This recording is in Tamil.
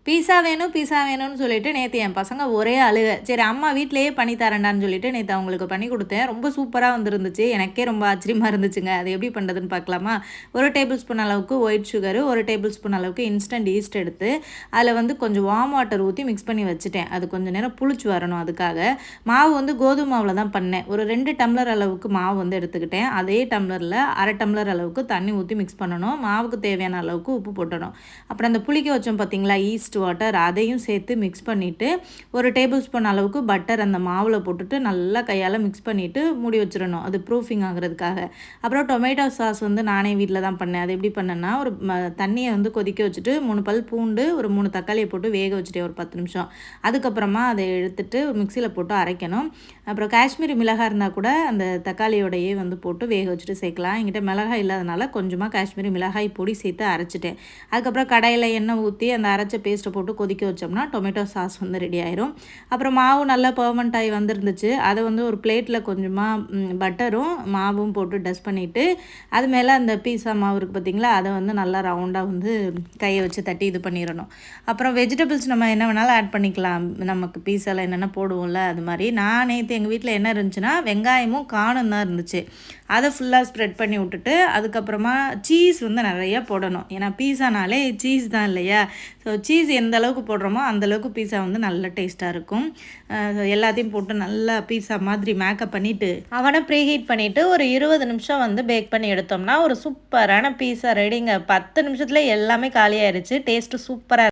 பீஸா வேணும் பீஸா வேணும்னு சொல்லிட்டு நேற்று என் பசங்க ஒரே அழுக. சரி அம்மா வீட்டிலேயே பண்ணி தரேன்டான்னு சொல்லிட்டு நேற்று அவங்களுக்கு பண்ணி கொடுத்தேன். ரொம்ப சூப்பராக வந்துருந்துச்சு. எனக்கே ரொம்ப ஆச்சரியமாக இருந்துச்சுங்க. அது எப்படி பண்ணுறதுன்னு பார்க்கலாமா? 1 டேபிள் ஸ்பூன் அளவுக்கு ஒயிட் சுகரு, 1 டேபிள் ஸ்பூன் அளவுக்கு இன்ஸ்டன்ட் ஈஸ்ட் எடுத்து அதில் வந்து கொஞ்சம் வார்ம் வாட்டர் ஊற்றி மிக்ஸ் பண்ணி வச்சுட்டேன். அது கொஞ்சம் நேரம் புளிச்சு வரணும். அதுக்காக மாவு வந்து கோதுமை மாவில் தான் பண்ணேன். ஒரு 2 டம்ளர் அளவுக்கு மாவு வந்து எடுத்துக்கிட்டேன். அதே டம்ளரில் 1/2 டம்ளர் அளவுக்கு தண்ணி ஊற்றி மிக்ஸ் பண்ணணும். மாவுக்கு தேவையான அளவுக்கு உப்பு போட்டணும். அப்புறம் அந்த புளிக்க வச்சோம் பார்த்தீங்களா ஈஸ்ட் வாட்டர், அதையும் சேர்த்து மிக்ஸ் பண்ணிவிட்டு 1 டேபிள் ஸ்பூன் அளவுக்கு பட்டர் அந்த மாவில் போட்டுட்டு நல்லா கையால் மிக்ஸ் பண்ணிவிட்டு மூடி வச்சிடணும். அது ப்ரூஃபிங் ஆகிறதுக்காக. அப்புறம் டொமேட்டோ சாஸ் வந்து நானே வீட்டில் தான் பண்ணேன். அது எப்படி பண்ணேன்னா, ஒரு தண்ணியை வந்து கொதிக்க வச்சுட்டு 3 பல் பூண்டு, ஒரு 3 தக்காளியை போட்டு வேக வச்சுட்டேன் ஒரு 10 நிமிஷம். அதுக்கப்புறமா அதை எடுத்துட்டு மிக்சியில் போட்டு அரைக்கணும். அப்புறம் காஷ்மீரி மிளகாய் இருந்தால் கூட அந்த தக்காளியோடையே வந்து போட்டு வேக வச்சுட்டு சேர்க்கலாம். என்கிட்ட மிளகாய் இல்லாதனால கொஞ்சமாக காஷ்மீரி மிளகாய் பொடி சேர்த்து அரைச்சிட்டேன். அதுக்கப்புறம் கடாயில் எண்ணெய் ஊற்றி அந்த அரைச்ச பேஸ்ட்டை போட்டு கொதிக்க வச்சோம்னா டொமேட்டோ சாஸ் வந்து ரெடி ஆயிரும். அப்புறம் மாவு நல்லா பர்மனண்ட் ஆகி வந்துருந்துச்சு. அதை வந்து ஒரு பிளேட்டில் கொஞ்சமாக பட்டரும் மாவும் போட்டு டஸ்ட் பண்ணிவிட்டு அது மேலே அந்த பீஸா மாவு இருக்குது பார்த்திங்களா, அதை வந்து நல்லா ரவுண்டாக வந்து கையை வச்சு தட்டி இது பண்ணிடணும். அப்புறம் வெஜிடபிள்ஸ் நம்ம என்ன வேணாலும் ஆட் பண்ணிக்கலாம். நமக்கு பீஸாவில் என்னென்ன போடுவோம்ல அது மாதிரி. நான் நேற்று எங்கள் வீட்டில் என்ன இருந்துச்சுன்னா வெங்காயமும் காணும் தான் இருந்துச்சு. அதை ஃபுல்லாக ஸ்ப்ரெட் பண்ணி விட்டுட்டு அதுக்கப்புறமா சீஸ் வந்து நிறையா போடணும். ஏன்னா பீஸானாலே சீஸ் தான் இல்லையா? ஸோ சீஸ் எந்த அளவுக்கு போடுறோமோ அந்தளவுக்கு பீஸா வந்து நல்ல டேஸ்ட்டாக இருக்கும். எல்லாத்தையும் போட்டு நல்லா பீஸா மாதிரி மேக்கப் பண்ணிவிட்டு அவனை ப்ரீஹீட் பண்ணிவிட்டு ஒரு 20 நிமிஷம் வந்து பேக் பண்ணி எடுத்தோம்னா ஒரு சூப்பரான பீஸா ரெடிங்க. 10 நிமிஷத்தில் எல்லாமே காலியாகிடுச்சு. டேஸ்ட்டு சூப்பராக